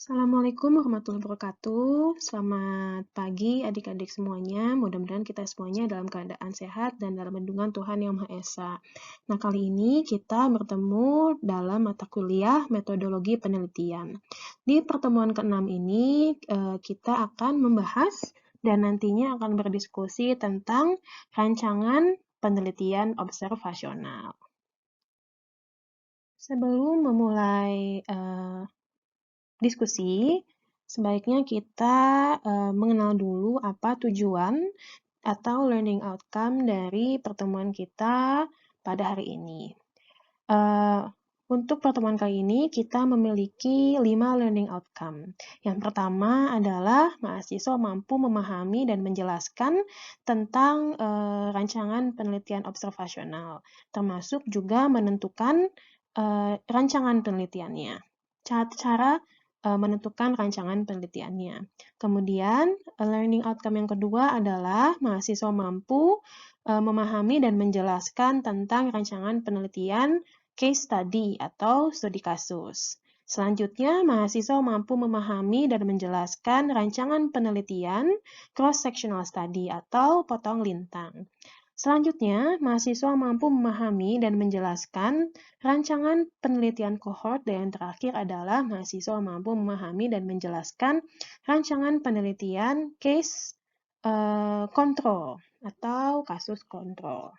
Assalamualaikum warahmatullahi wabarakatuh. Selamat pagi adik-adik semuanya. Mudah-mudahan kita semuanya dalam keadaan sehat dan dalam lindungan Tuhan Yang Maha Esa. Nah, kali ini kita bertemu dalam mata kuliah metodologi penelitian. Di pertemuan ke-6 ini kita akan membahas dan nantinya akan berdiskusi tentang rancangan penelitian observasional. Sebelum memulai diskusi, sebaiknya kita mengenal dulu apa tujuan atau learning outcome dari pertemuan kita pada hari ini. Untuk pertemuan kali ini, kita memiliki 5 learning outcome. Yang pertama adalah mahasiswa mampu memahami dan menjelaskan tentang rancangan penelitian observasional, termasuk juga menentukan rancangan penelitiannya. Cara menentukan rancangan penelitiannya. Kemudian, learning outcome yang kedua adalah mahasiswa mampu memahami dan menjelaskan tentang rancangan penelitian case study atau studi kasus. Selanjutnya, mahasiswa mampu memahami dan menjelaskan rancangan penelitian cross-sectional study atau potong lintang. Selanjutnya, mahasiswa mampu memahami dan menjelaskan rancangan penelitian kohort, dan yang terakhir adalah mahasiswa mampu memahami dan menjelaskan rancangan penelitian case control atau kasus kontrol.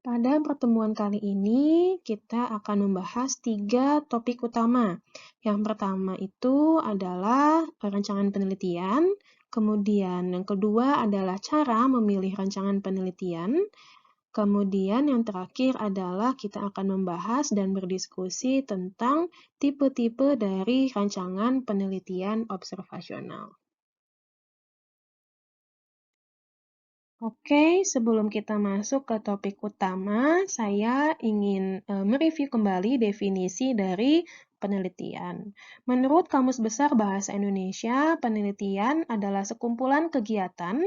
Pada pertemuan kali ini, kita akan membahas 3 topik utama. Yang pertama itu adalah rancangan penelitian, kemudian yang kedua adalah cara memilih rancangan penelitian, kemudian yang terakhir adalah kita akan membahas dan berdiskusi tentang tipe-tipe dari rancangan penelitian observasional. Oke, sebelum kita masuk ke topik utama, saya ingin mereview kembali definisi dari penelitian. Menurut Kamus Besar Bahasa Indonesia, penelitian adalah sekumpulan kegiatan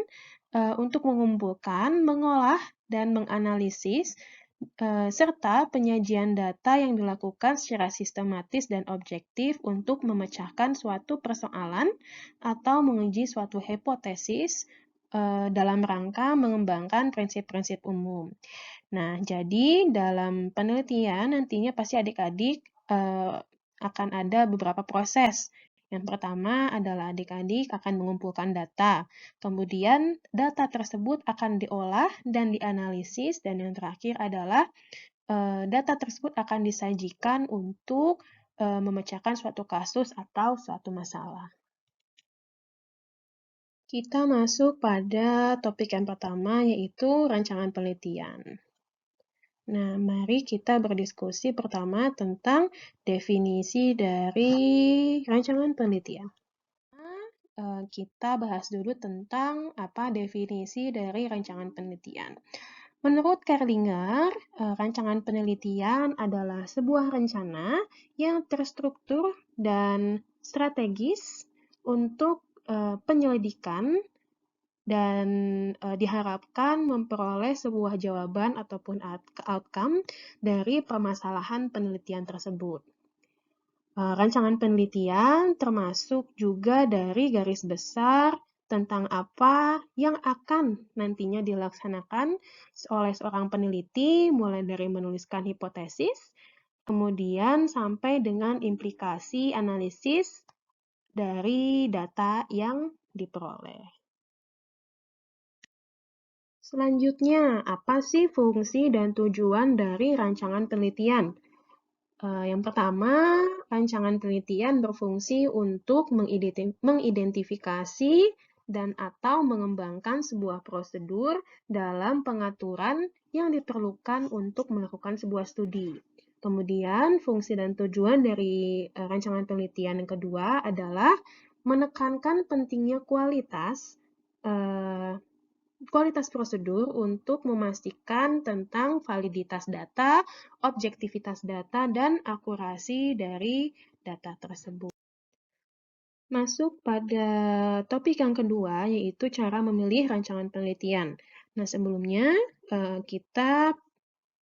untuk mengumpulkan, mengolah, dan menganalisis serta penyajian data yang dilakukan secara sistematis dan objektif untuk memecahkan suatu persoalan atau menguji suatu hipotesis dalam rangka mengembangkan prinsip-prinsip umum. Nah, jadi dalam penelitian nantinya pasti adik-adik akan ada beberapa proses. Yang pertama adalah adik-adik akan mengumpulkan data. Kemudian data tersebut akan diolah dan dianalisis, dan yang terakhir adalah data tersebut akan disajikan untuk memecahkan suatu kasus atau suatu masalah. Kita masuk pada topik yang pertama, yaitu rancangan penelitian. Nah, mari kita berdiskusi pertama tentang definisi dari rancangan penelitian. Kita bahas dulu tentang apa definisi dari rancangan penelitian. Menurut Kerlinger, rancangan penelitian adalah sebuah rencana yang terstruktur dan strategis untuk penyelidikan dan diharapkan memperoleh sebuah jawaban ataupun outcome dari permasalahan penelitian tersebut. Rancangan penelitian termasuk juga dari garis besar tentang apa yang akan nantinya dilaksanakan oleh seorang peneliti, mulai dari menuliskan hipotesis, kemudian sampai dengan implikasi analisis dari data yang diperoleh. Selanjutnya, apa sih fungsi dan tujuan dari rancangan penelitian? Yang pertama, rancangan penelitian berfungsi untuk mengidentifikasi dan atau mengembangkan sebuah prosedur dalam pengaturan yang diperlukan untuk melakukan sebuah studi. Kemudian, fungsi dan tujuan dari rancangan penelitian yang kedua adalah menekankan pentingnya kualitas prosedur untuk memastikan tentang validitas data, objektivitas data, dan akurasi dari data tersebut. Masuk pada topik yang kedua, yaitu cara memilih rancangan penelitian. Nah, sebelumnya kita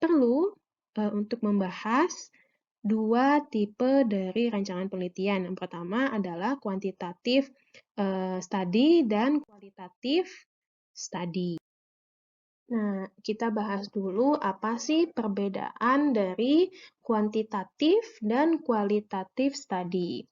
perlu untuk membahas dua tipe dari rancangan penelitian. Yang pertama adalah quantitative study dan qualitative study. Nah, kita bahas dulu apa sih perbedaan dari kuantitatif dan kualitatif study.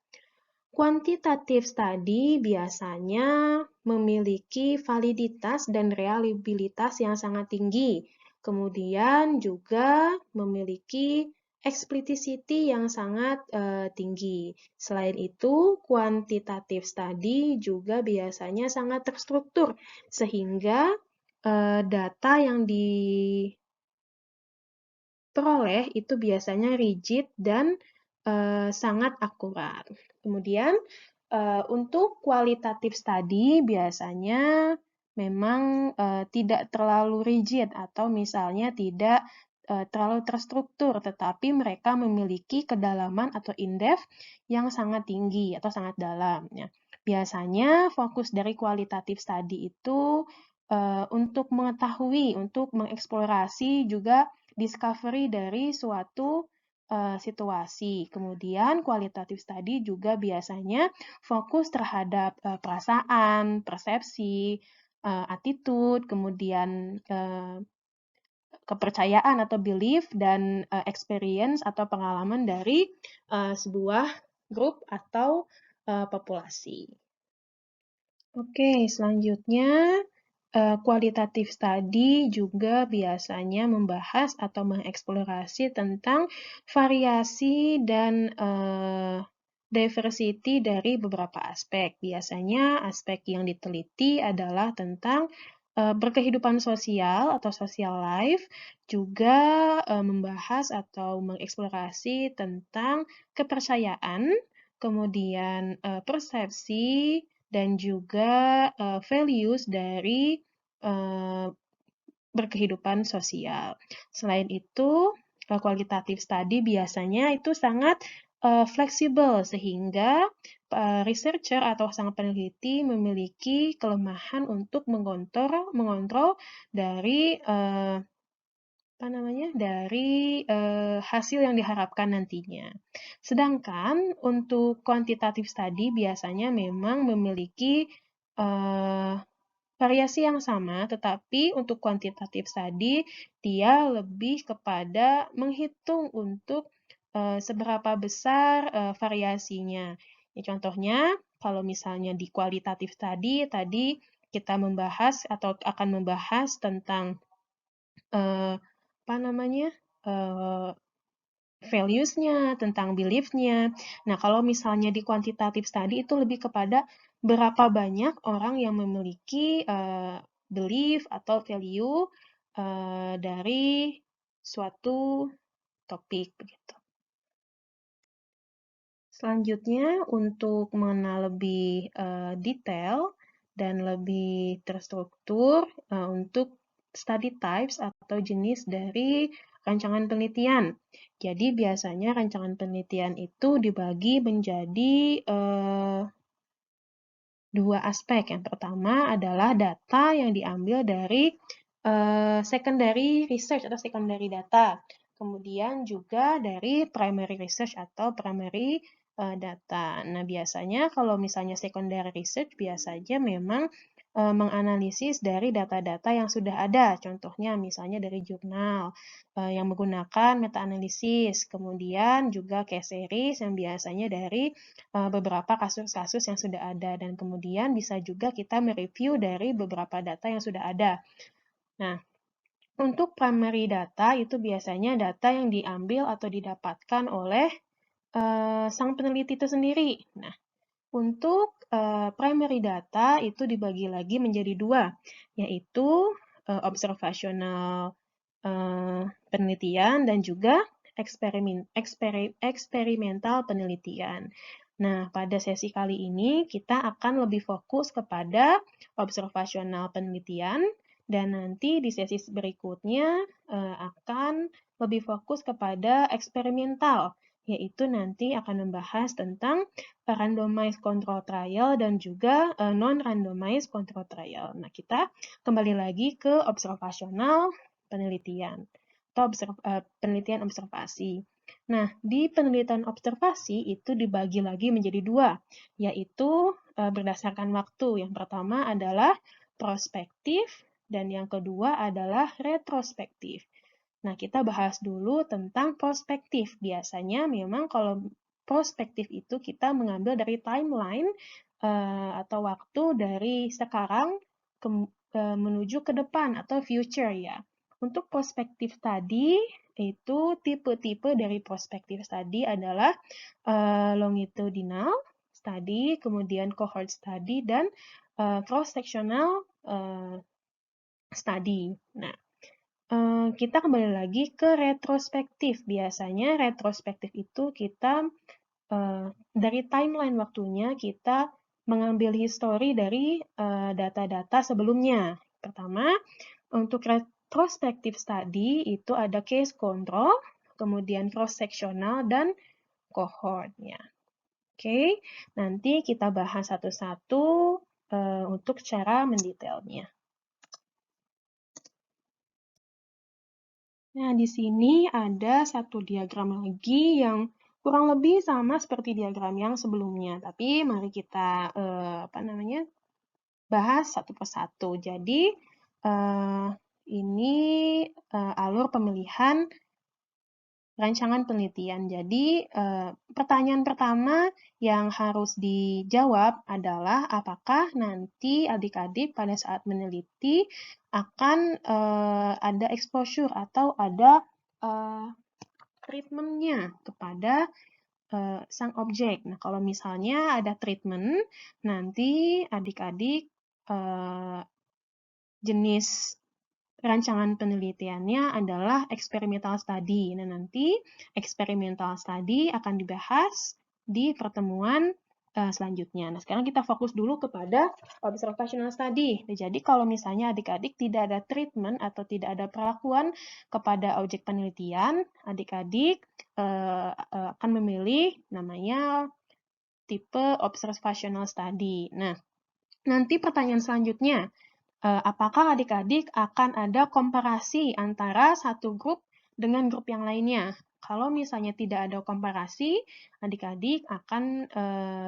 Quantitative study biasanya memiliki validitas dan reliabilitas yang sangat tinggi. Kemudian juga memiliki explicity yang sangat tinggi. Selain itu, quantitative study juga biasanya sangat terstruktur, sehingga data yang diperoleh itu biasanya rigid dan sangat akurat. Kemudian untuk kualitatif study biasanya memang tidak terlalu rigid atau misalnya tidak terlalu terstruktur, tetapi mereka memiliki kedalaman atau in-depth yang sangat tinggi atau sangat dalam. Ya. Biasanya fokus dari kualitatif study itu untuk mengetahui, untuk mengeksplorasi juga discovery dari suatu situasi. Kemudian kualitatif study juga biasanya fokus terhadap perasaan, persepsi, attitude, kemudian kepercayaan atau belief, dan experience atau pengalaman dari sebuah grup atau populasi. Oke, selanjutnya kualitatif study juga biasanya membahas atau mengeksplorasi tentang variasi dan diversity dari beberapa aspek. Biasanya aspek yang diteliti adalah tentang berkehidupan sosial atau social life, juga membahas atau mengeksplorasi tentang kepercayaan, kemudian persepsi, dan juga values dari berkehidupan sosial. Selain itu, kualitatif study biasanya itu sangat fleksibel, sehingga researcher atau sang peneliti memiliki kelemahan untuk mengontrol dari hasil yang diharapkan nantinya. Sedangkan untuk quantitative study biasanya memang memiliki variasi yang sama, tetapi untuk quantitative study dia lebih kepada menghitung untuk seberapa besar variasinya. Ya, contohnya, kalau misalnya di qualitative study tadi kita membahas atau akan membahas tentang values-nya, tentang belief-nya. Nah, kalau misalnya di quantitative study itu lebih kepada berapa banyak orang yang memiliki belief atau value dari suatu topik begitu. Selanjutnya, untuk mengenal lebih detail dan lebih terstruktur untuk study types atau jenis dari rancangan penelitian. Jadi biasanya rancangan penelitian itu dibagi menjadi dua aspek. Yang pertama adalah data yang diambil dari secondary research atau secondary data. Kemudian juga dari primary research atau primary data. Nah, biasanya kalau misalnya secondary research biasanya memang menganalisis dari data-data yang sudah ada. Contohnya misalnya dari jurnal yang menggunakan meta-analisis. Kemudian juga case series yang biasanya dari beberapa kasus-kasus yang sudah ada. Dan kemudian bisa juga kita mereview dari beberapa data yang sudah ada. Nah, untuk primary data itu biasanya data yang diambil atau didapatkan oleh sang peneliti itu sendiri. Nah, untuk primary data itu dibagi lagi menjadi dua, yaitu observational penelitian dan juga eksperimental penelitian. Nah, pada sesi kali ini kita akan lebih fokus kepada observational penelitian, dan nanti di sesi berikutnya akan lebih fokus kepada eksperimental, yaitu nanti akan membahas tentang randomized control trial dan juga non-randomized control trial. Nah, kita kembali lagi ke observational penelitian atau penelitian observasi. Nah, di penelitian observasi itu dibagi lagi menjadi dua, yaitu berdasarkan waktu. Yang pertama adalah prospektif dan yang kedua adalah retrospektif. Nah, kita bahas dulu tentang prospektif. Biasanya memang kalau prospektif itu kita mengambil dari timeline atau waktu dari sekarang menuju ke depan atau future ya. Untuk prospektif tadi, itu tipe-tipe dari prospektif tadi adalah longitudinal study, kemudian cohort study, dan cross-sectional study. Nah, kita kembali lagi ke retrospektif. Biasanya retrospektif itu kita dari timeline waktunya kita mengambil histori dari data-data sebelumnya. Pertama, untuk retrospektif study itu ada case control, kemudian cross-sectional, dan cohort-nya. Oke, nanti kita bahas satu-satu untuk cara mendetailnya. Nah, di sini ada satu diagram lagi yang kurang lebih sama seperti diagram yang sebelumnya, tapi mari kita bahas satu persatu. Jadi, ini alur pemilihan rancangan penelitian. Jadi, pertanyaan pertama yang harus dijawab adalah apakah nanti adik-adik pada saat meneliti akan ada exposure atau ada treatment-nya kepada sang objek. Nah, kalau misalnya ada treatment, nanti adik-adik jenis rancangan penelitiannya adalah experimental study. Nah, nanti experimental study akan dibahas di pertemuan selanjutnya. Nah, sekarang kita fokus dulu kepada observational study. Nah, jadi kalau misalnya adik-adik tidak ada treatment atau tidak ada perlakuan kepada objek penelitian, adik-adik akan memilih namanya tipe observational study. Nah, nanti pertanyaan selanjutnya, apakah adik-adik akan ada komparasi antara satu grup dengan grup yang lainnya? Kalau misalnya tidak ada komparasi, adik-adik akan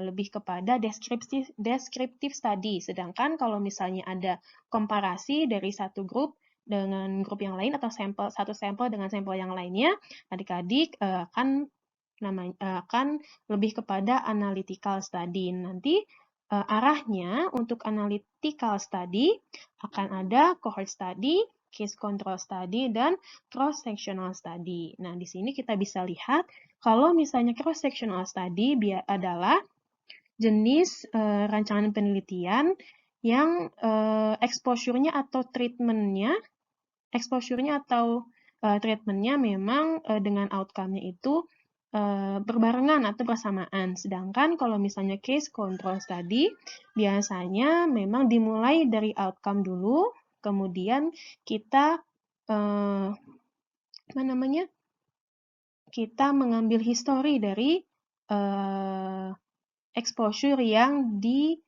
lebih kepada descriptive study. Sedangkan kalau misalnya ada komparasi dari satu grup dengan grup yang lain atau satu sampel dengan sampel yang lainnya, adik-adik akan lebih kepada analytical study. Nanti arahnya untuk analytical study akan ada cohort study, case control study, dan cross-sectional study. Nah, di sini kita bisa lihat kalau misalnya cross-sectional study adalah jenis rancangan penelitian yang exposure-nya atau treatment-nya, memang dengan outcome-nya itu berbarengan atau bersamaan. Sedangkan kalau misalnya case control study, biasanya memang dimulai dari outcome dulu, kemudian kita kita mengambil histori dari exposure yang diperoleh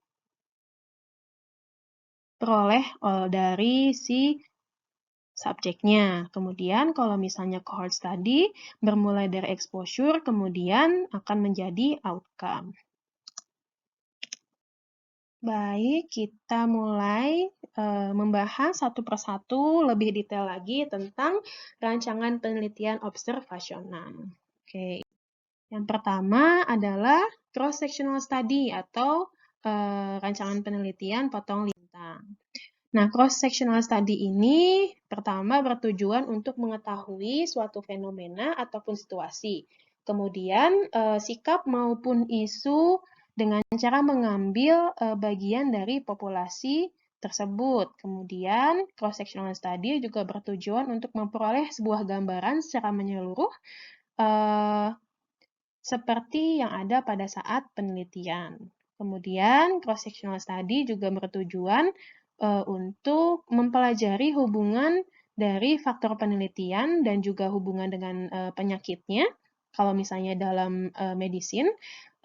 dari si subjeknya. Kemudian kalau misalnya cohort study bermulai dari exposure, kemudian akan menjadi outcome. Baik, kita mulai membahas satu persatu lebih detail lagi tentang rancangan penelitian observasional. Oke. Yang pertama adalah cross-sectional study atau rancangan penelitian potong lintang. Nah, cross-sectional study ini pertama bertujuan untuk mengetahui suatu fenomena ataupun situasi. Kemudian, sikap maupun isu dengan cara mengambil bagian dari populasi tersebut. Kemudian, cross-sectional study juga bertujuan untuk memperoleh sebuah gambaran secara menyeluruh seperti yang ada pada saat penelitian. Kemudian, cross-sectional study juga bertujuan untuk mempelajari hubungan dari faktor penelitian dan juga hubungan dengan penyakitnya. kalau misalnya dalam medicine,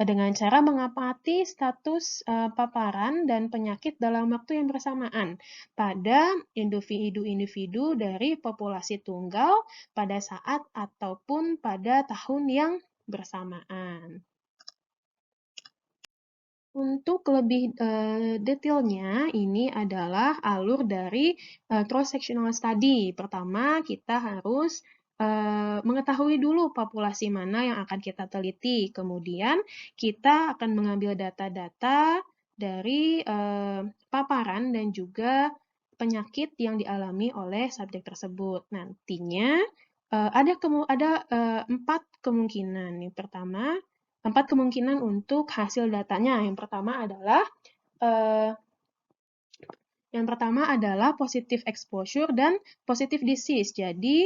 dengan cara mengamati status paparan dan penyakit dalam waktu yang bersamaan pada individu-individu dari populasi tunggal pada saat ataupun pada tahun yang bersamaan. Untuk lebih detailnya, ini adalah alur dari cross-sectional study. Pertama, kita harus mengetahui dulu populasi mana yang akan kita teliti. Kemudian, kita akan mengambil data-data dari paparan dan juga penyakit yang dialami oleh subjek tersebut. Nantinya, ada 4 kemungkinan. Yang pertama, 4 kemungkinan untuk hasil datanya. Eh, yang pertama adalah positive exposure dan positive disease. Jadi,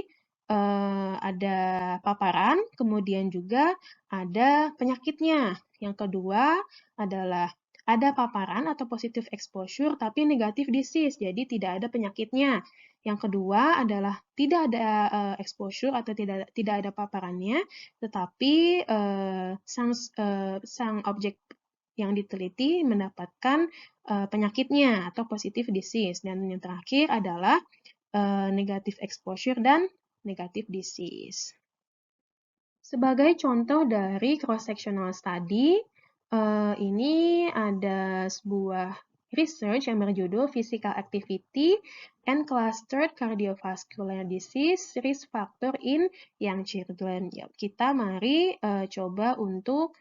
ada paparan, kemudian juga ada penyakitnya. Yang kedua adalah ada paparan atau positive exposure tapi negative disease, jadi tidak ada penyakitnya. Yang kedua adalah tidak ada exposure atau tidak ada paparannya, tetapi sang objek yang diteliti mendapatkan penyakitnya atau positive disease. Dan yang terakhir adalah negative exposure dan negative disease. Sebagai contoh dari cross-sectional study, ini ada sebuah research yang berjudul Physical Activity and Clustered Cardiovascular Disease Risk Factor in Young Children. Ya, kita mari coba untuk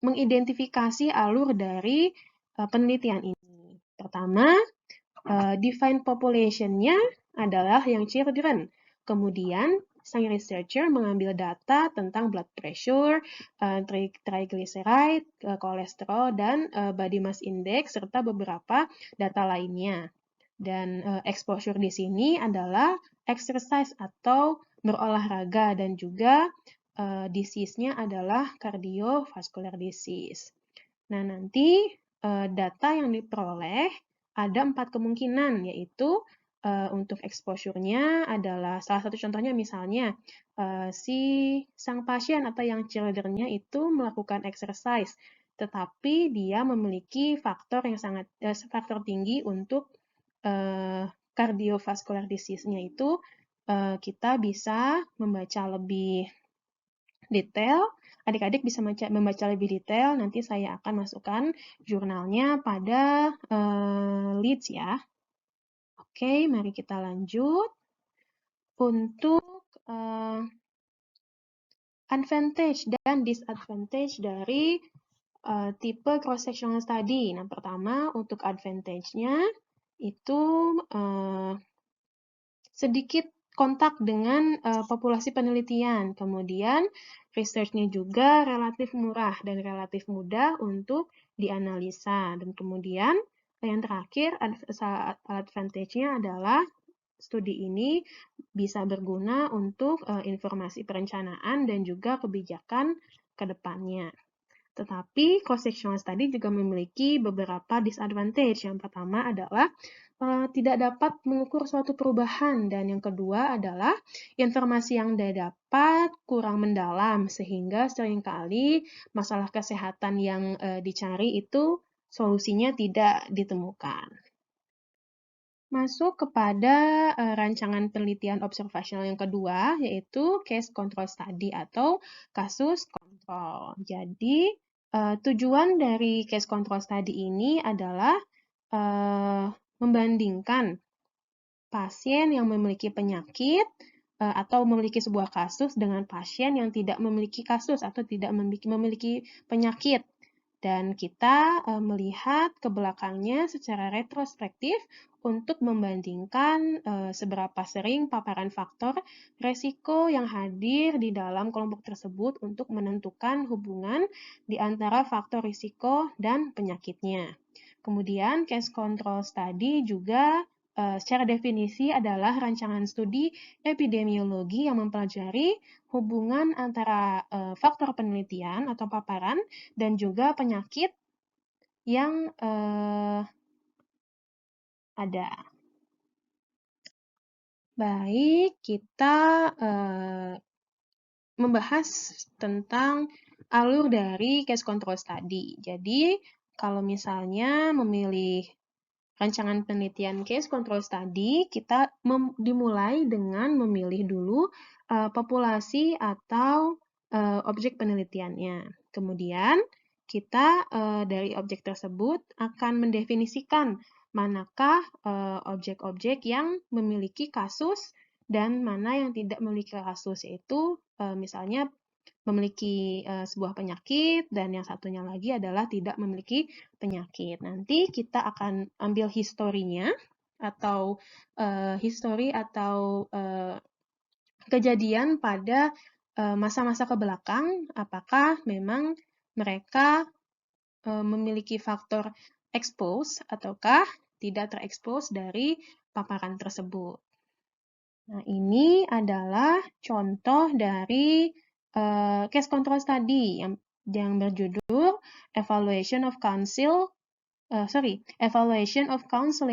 mengidentifikasi alur dari penelitian ini. Pertama, define population-nya adalah yang children. Kemudian, sang researcher mengambil data tentang blood pressure, triglyceride, kolesterol, dan body mass index, serta beberapa data lainnya. Dan exposure di sini adalah exercise atau berolahraga, dan juga disease-nya adalah cardiovascular disease. Nah, nanti data yang diperoleh ada 4 kemungkinan, yaitu untuk exposure-nya adalah salah satu contohnya misalnya si sang pasien atau yang children-nya itu melakukan exercise, tetapi dia memiliki faktor yang faktor tinggi untuk cardiovascular disease-nya itu, kita bisa membaca lebih detail. Adik-adik bisa membaca lebih detail, nanti saya akan masukkan jurnalnya pada leads ya. Oke, mari kita lanjut. Untuk advantage dan disadvantage dari tipe cross-sectional study. Nah, pertama untuk advantage-nya itu sedikit kontak dengan populasi penelitian. Kemudian, research-nya juga relatif murah dan relatif mudah untuk dianalisa. Dan kemudian, yang terakhir, advantage-nya adalah studi ini bisa berguna untuk informasi perencanaan dan juga kebijakan ke depannya. Tetapi cross-sectional study juga memiliki beberapa disadvantage. Yang pertama adalah tidak dapat mengukur suatu perubahan, dan yang kedua adalah informasi yang didapat kurang mendalam, sehingga seringkali masalah kesehatan yang dicari itu solusinya tidak ditemukan. Masuk kepada rancangan penelitian observasional yang kedua, yaitu case control study atau kasus kontrol. Jadi, tujuan dari case control study ini adalah membandingkan pasien yang memiliki penyakit atau memiliki sebuah kasus dengan pasien yang tidak memiliki kasus atau tidak memiliki penyakit. Dan kita melihat ke belakangnya secara retrospektif untuk membandingkan seberapa sering paparan faktor resiko yang hadir di dalam kelompok tersebut untuk menentukan hubungan di antara faktor risiko dan penyakitnya. Kemudian, case control study juga secara definisi adalah rancangan studi epidemiologi yang mempelajari hubungan antara faktor penelitian atau paparan dan juga penyakit yang ada. Baik, kita membahas tentang alur dari case control study. Jadi, kalau misalnya memilih rancangan penelitian case control study, kita dimulai dengan memilih dulu populasi atau objek penelitiannya. Kemudian, kita dari objek tersebut akan mendefinisikan manakah objek-objek yang memiliki kasus dan mana yang tidak memiliki kasus, yaitu misalnya memiliki sebuah penyakit dan yang satunya lagi adalah tidak memiliki penyakit. Nanti kita akan ambil historinya atau histori atau kejadian pada masa-masa ke belakang, apakah memang mereka memiliki faktor expose ataukah tidak terekspos dari paparan tersebut. Nah, ini adalah contoh dari case control study yang berjudul Evaluation of Counseling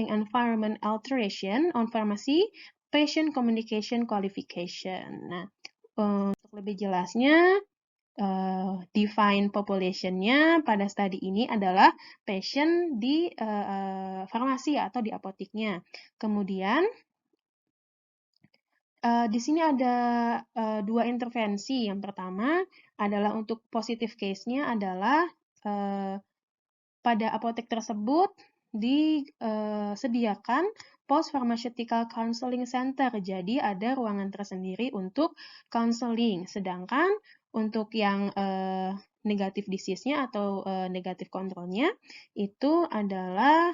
Environment Alteration on Pharmacy Patient Communication Qualification. Nah, untuk lebih jelasnya, define population-nya pada studi ini adalah patient di farmasi atau di apoteknya. Kemudian, di sini ada dua intervensi. Yang pertama adalah untuk positive case-nya adalah pada apotek tersebut disediakan post-pharmaceutical counseling center. Jadi ada ruangan tersendiri untuk counseling. Sedangkan untuk yang negatif disease-nya atau negatif kontrolnya itu adalah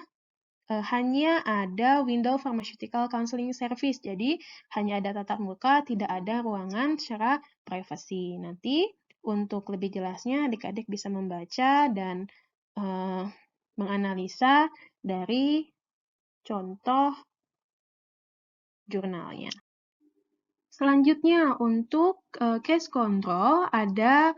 hanya ada window pharmaceutical counseling service, jadi hanya ada tatap muka, tidak ada ruangan secara privasi. Nanti untuk lebih jelasnya adik-adik bisa membaca dan menganalisa dari contoh jurnalnya. Selanjutnya untuk case control ada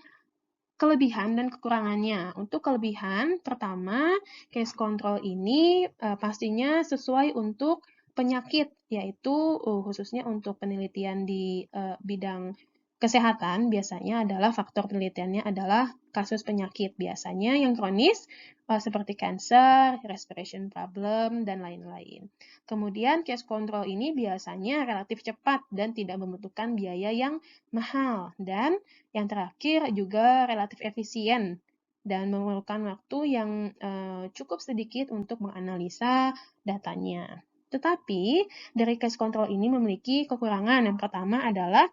kelebihan dan kekurangannya. Untuk kelebihan, pertama, case control ini pastinya sesuai untuk penyakit, yaitu khususnya untuk penelitian di bidang kesehatan, biasanya adalah faktor penelitiannya adalah kasus penyakit. Biasanya yang kronis, seperti cancer, respiration problem, dan lain-lain. Kemudian, case control ini biasanya relatif cepat dan tidak membutuhkan biaya yang mahal. Dan yang terakhir juga relatif efisien dan memerlukan waktu yang cukup sedikit untuk menganalisa datanya. Tetapi dari case control ini memiliki kekurangan. Yang pertama adalah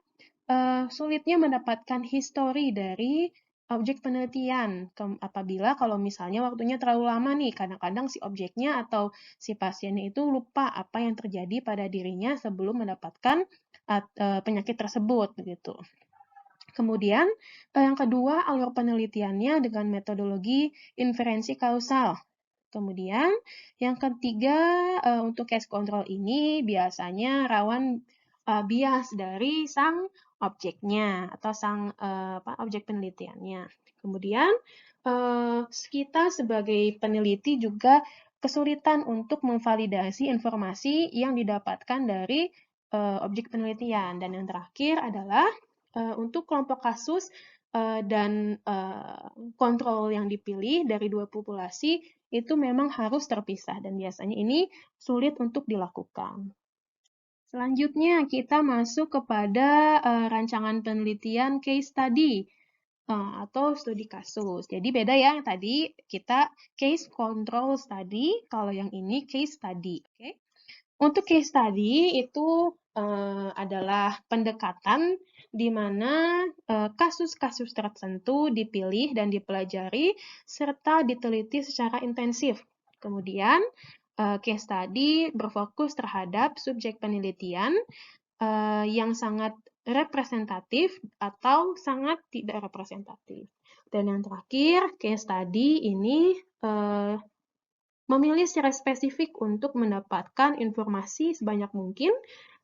sulitnya mendapatkan histori dari objek penelitian. Apabila kalau misalnya waktunya terlalu lama nih, kadang-kadang si objeknya atau si pasiennya itu lupa apa yang terjadi pada dirinya sebelum mendapatkan penyakit tersebut, begitu. Kemudian, yang kedua, alur penelitiannya dengan metodologi inferensi kausal. Kemudian, yang ketiga, untuk case control ini biasanya rawan bias dari sang objeknya atau sang objek penelitiannya. Kemudian, kita sebagai peneliti juga kesulitan untuk memvalidasi informasi yang didapatkan dari objek penelitian. Dan yang terakhir adalah untuk kelompok kasus dan kontrol yang dipilih dari dua populasi itu memang harus terpisah dan biasanya ini sulit untuk dilakukan. Selanjutnya kita masuk kepada rancangan penelitian case study atau studi kasus. Jadi beda ya, yang tadi kita case control study, kalau yang ini case study. Okay? Untuk case study itu adalah pendekatan di mana kasus-kasus tertentu dipilih dan dipelajari serta diteliti secara intensif. Kemudian, case study berfokus terhadap subjek penelitian yang sangat representatif atau sangat tidak representatif. Dan yang terakhir, case study ini memilih secara spesifik untuk mendapatkan informasi sebanyak mungkin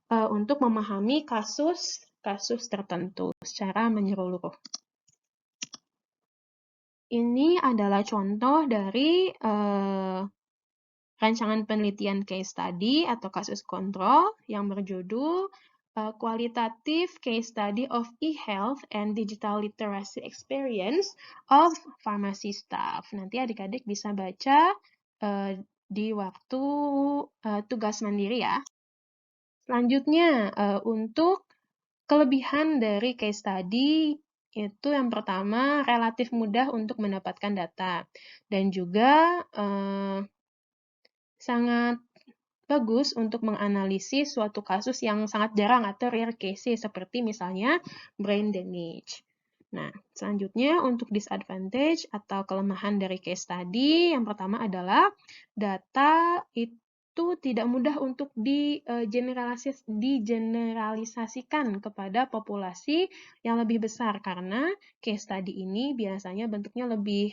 untuk memahami kasus-kasus tertentu secara menyeluruh. Ini adalah contoh dari rancangan penelitian case study atau kasus kontrol yang berjudul qualitative case study of e-health and digital literacy experience of pharmacy staff. Nanti adik-adik bisa baca di waktu tugas mandiri ya. Selanjutnya, untuk kelebihan dari case study itu yang pertama relatif mudah untuk mendapatkan data dan juga sangat bagus untuk menganalisis suatu kasus yang sangat jarang atau rare cases seperti misalnya brain damage. Nah, selanjutnya untuk disadvantage atau kelemahan dari case study, yang pertama adalah data itu tidak mudah untuk digeneralisasikan kepada populasi yang lebih besar karena case study ini biasanya bentuknya lebih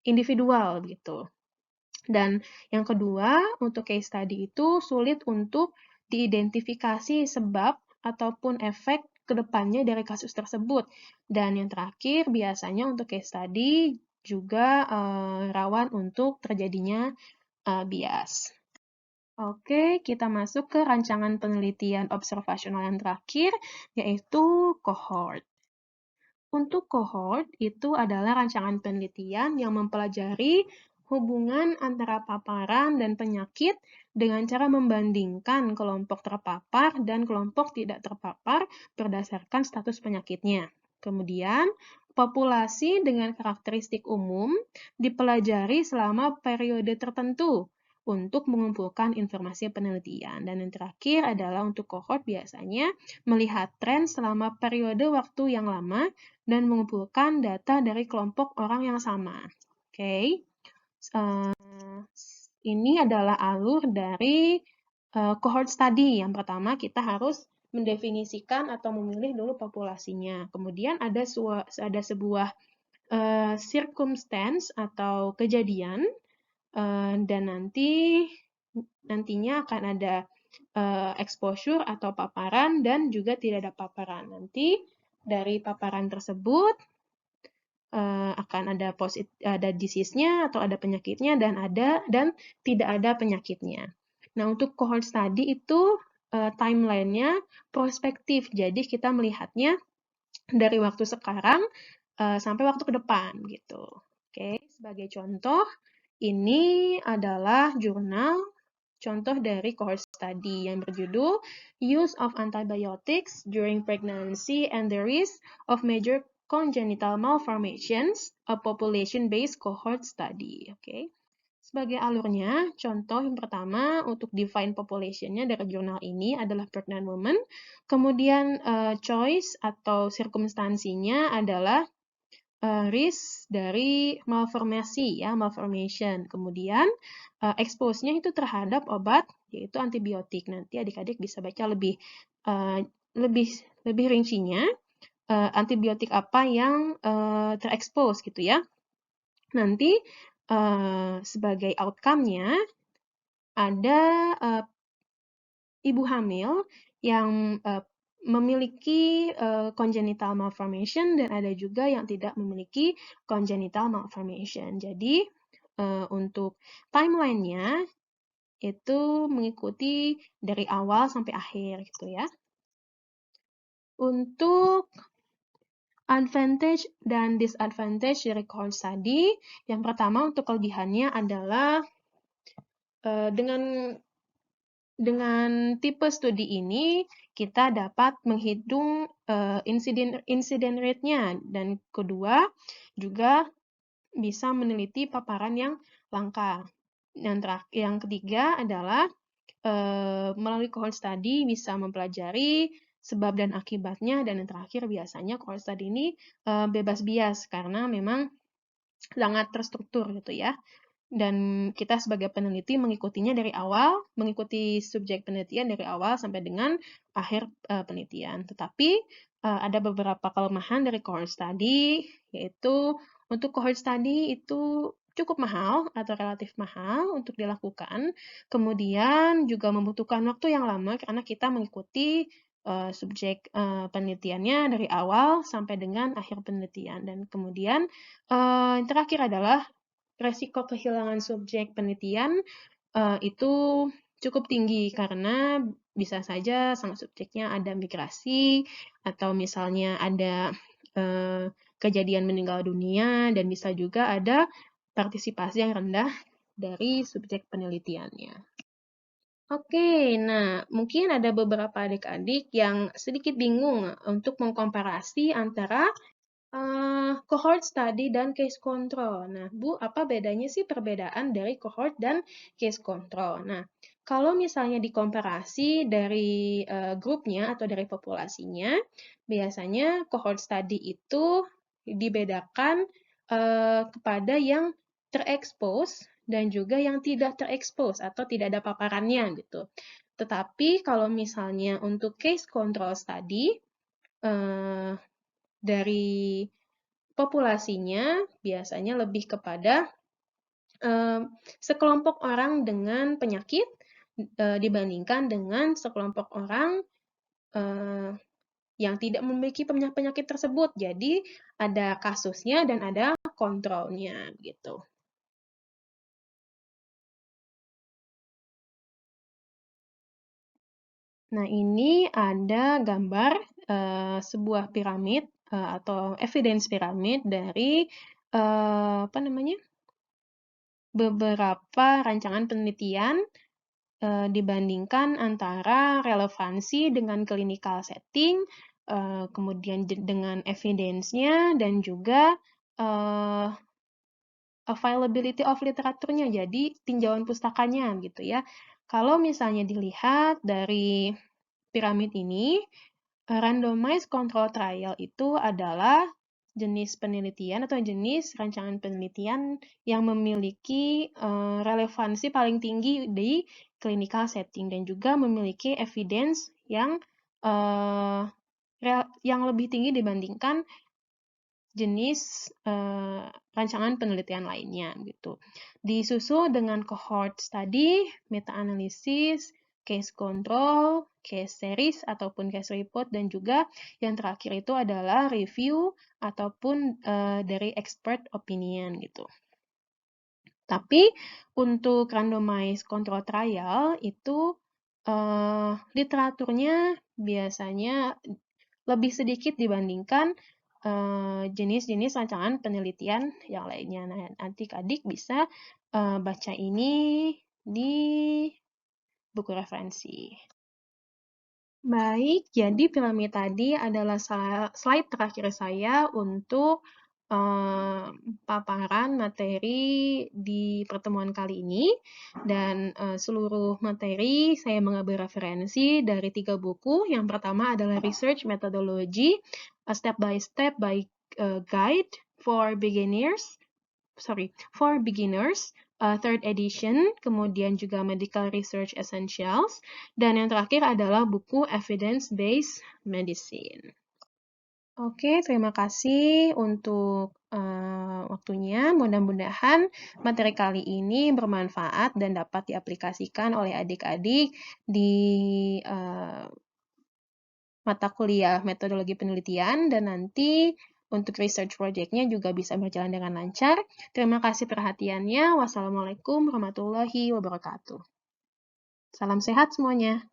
individual gitu. Dan yang kedua, untuk case study itu sulit untuk diidentifikasi sebab ataupun efek ke depannya dari kasus tersebut. Dan yang terakhir, biasanya untuk case study juga rawan untuk terjadinya bias. Oke, kita masuk ke rancangan penelitian observasional yang terakhir, yaitu cohort. Untuk cohort, itu adalah rancangan penelitian yang mempelajari hubungan antara paparan dan penyakit dengan cara membandingkan kelompok terpapar dan kelompok tidak terpapar berdasarkan status penyakitnya. Kemudian, populasi dengan karakteristik umum dipelajari selama periode tertentu untuk mengumpulkan informasi penelitian. Dan yang terakhir adalah untuk cohort biasanya melihat tren selama periode waktu yang lama dan mengumpulkan data dari kelompok orang yang sama. Oke. Ini adalah alur dari cohort study. Yang pertama kita harus mendefinisikan atau memilih dulu populasinya. Kemudian ada sebuah circumstance atau kejadian dan nantinya akan ada exposure atau paparan dan juga tidak ada paparan. Nanti dari paparan tersebut akan ada disease-nya atau ada penyakitnya dan tidak ada penyakitnya. Nah, untuk cohort study itu timeline-nya prospektif. Jadi kita melihatnya dari waktu sekarang sampai waktu ke depan gitu. Oke, sebagai contoh ini adalah jurnal contoh dari cohort study yang berjudul Use of Antibiotics During Pregnancy and the Risk of Major Congenital Malformations, a Population-Based Cohort Study. Oke. Sebagai alurnya, contoh yang pertama untuk define population-nya dari jurnal ini adalah pregnant woman. Kemudian choice atau circumstansinya adalah risk dari malformasi ya, malformation. Kemudian expose-nya itu terhadap obat yaitu antibiotik. Nanti adik-adik bisa baca lebih rincinya antibiotik apa yang terekspos gitu ya. Nanti sebagai outcome-nya ada ibu hamil yang memiliki congenital malformation dan ada juga yang tidak memiliki congenital malformation. Jadi untuk timeline-nya itu mengikuti dari awal sampai akhir gitu ya. Untuk advantage dan disadvantage dari cohort study, yang pertama untuk kelebihannya adalah dengan tipe studi ini, kita dapat menghitung incident rate-nya. Dan kedua, juga bisa meneliti paparan yang langka. Yang ketiga adalah melalui cohort study bisa mempelajari sebab dan akibatnya. Dan yang terakhir, biasanya cohort study ini bebas bias karena memang sangat terstruktur gitu ya. Dan kita sebagai peneliti mengikutinya dari awal, mengikuti subjek penelitian dari awal sampai dengan akhir penelitian. Tetapi ada beberapa kelemahan dari cohort study, yaitu untuk cohort study itu cukup mahal atau relatif mahal untuk dilakukan. Kemudian juga membutuhkan waktu yang lama karena kita mengikuti subjek penelitiannya dari awal sampai dengan akhir penelitian. Dan kemudian yang terakhir adalah resiko kehilangan subjek penelitian itu cukup tinggi karena bisa saja sang subjeknya ada migrasi atau misalnya ada kejadian meninggal dunia, dan bisa juga ada partisipasi yang rendah dari subjek penelitiannya. Oke, nah mungkin ada beberapa adik-adik yang sedikit bingung untuk mengkomparasi antara cohort study dan case control. Nah, Bu, apa bedanya sih perbedaan dari cohort dan case control? Nah, kalau misalnya dikomparasi dari grupnya atau dari populasinya, biasanya cohort study itu dibedakan kepada yang terekspos dan juga yang tidak terekspos atau tidak ada paparannya gitu. Tetapi kalau misalnya untuk case control study, dari populasinya biasanya lebih kepada sekelompok orang dengan penyakit dibandingkan dengan sekelompok orang yang tidak memiliki penyakit tersebut. Jadi ada kasusnya dan ada kontrolnya gitu. Nah, ini ada gambar sebuah piramid atau evidence pyramid dari beberapa rancangan penelitian dibandingkan antara relevansi dengan clinical setting, kemudian dengan evidence-nya, dan juga availability of literaturnya, jadi tinjauan pustakanya gitu ya. Kalau misalnya dilihat dari piramid ini, randomized control trial itu adalah jenis penelitian atau jenis rancangan penelitian yang memiliki relevansi paling tinggi di clinical setting dan juga memiliki evidence yang lebih tinggi dibandingkan jenis rancangan penelitian lainnya gitu. Disusul dengan cohort study, meta-analisis, case control, case series ataupun case report, dan juga yang terakhir itu adalah review ataupun dari expert opinion gitu. Tapi untuk randomized control trial itu literaturnya biasanya lebih sedikit dibandingkan jenis-jenis rancangan penelitian yang lainnya. Nah, adik-adik bisa baca ini di buku referensi. Baik, jadi piramid tadi adalah slide terakhir saya untuk paparan materi di pertemuan kali ini, dan seluruh materi saya mengambil referensi dari 3 buku. Yang pertama adalah Research Methodology, a Step-by-Step Guide for Beginners, third edition, kemudian juga Medical Research Essentials, dan yang terakhir adalah buku Evidence-Based Medicine. Oke, terima kasih untuk waktunya. Mudah-mudahan materi kali ini bermanfaat dan dapat diaplikasikan oleh adik-adik di mata kuliah metodologi penelitian, dan nanti untuk research project-nya juga bisa berjalan dengan lancar. Terima kasih perhatiannya. Wassalamualaikum warahmatullahi wabarakatuh. Salam sehat semuanya.